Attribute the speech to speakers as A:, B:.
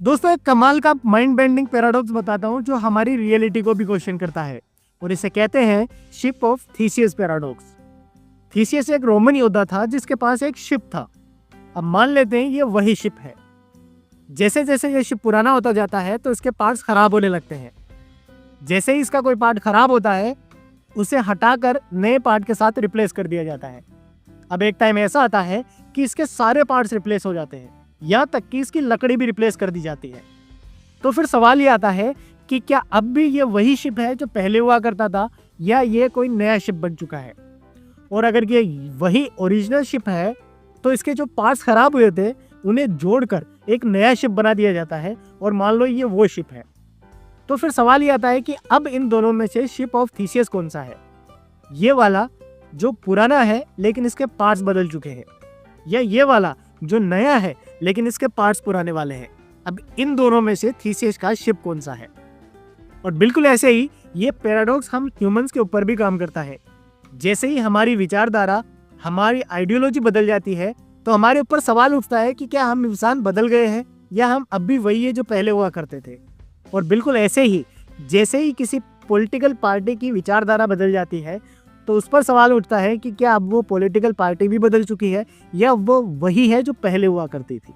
A: दोस्तों एक कमाल का माइंड बेंडिंग पैराडॉक्स बताता हूँ जो हमारी रियलिटी को भी क्वेश्चन करता है और इसे कहते हैं ship of Theseus paradox. Theseus एक रोमन योद्धा था जिसके पास एक शिप था। अब मान लेते हैं ये वही शिप है। जैसे जैसे ये शिप पुराना होता जाता है तो इसके पार्ट्स खराब होने लगते हैं। जैसे ही इसका कोई पार्ट खराब होता है उसे हटाकर नए पार्ट के साथ रिप्लेस कर दिया जाता है। अब एक टाइम ऐसा आता है कि इसके सारे पार्ट्स रिप्लेस हो जाते हैं, यहाँ तक कि इसकी लकड़ी भी रिप्लेस कर दी जाती है। तो फिर सवाल ये आता है कि क्या अब भी ये वही शिप है जो पहले हुआ करता था या ये कोई नया शिप बन चुका है। और अगर ये वही ओरिजिनल शिप है तो इसके जो पार्ट्स खराब हुए थे उन्हें जोड़कर एक नया शिप बना दिया जाता है और मान लो ये वो शिप है। तो फिर सवाल ये आता है कि अब इन दोनों में से शिप ऑफ थीसियस कौन सा है, ये वाला जो पुराना है लेकिन इसके पार्ट्स बदल चुके हैं, या ये वाला जो नया है लेकिन इसके पार्ट्स पुराने वाले हैं। अब इन दोनों में से थीसियस का शिप कौन सा है। और बिल्कुल ऐसे ही ये पैराडॉक्स हम ह्यूमंस के ऊपर भी काम करता है। जैसे ही हमारी विचारधारा, हमारी आइडियोलॉजी बदल जाती है तो हमारे ऊपर सवाल उठता है कि क्या हम इंसान बदल गए हैं या हम अब भी वही है जो पहले हुआ करते थे। और बिल्कुल ऐसे ही जैसे ही किसी पॉलिटिकल पार्टी की विचारधारा बदल जाती है तो उस पर सवाल उठता है कि क्या अब वो पॉलिटिकल पार्टी भी बदल चुकी है या वो वही है जो पहले हुआ करती थी।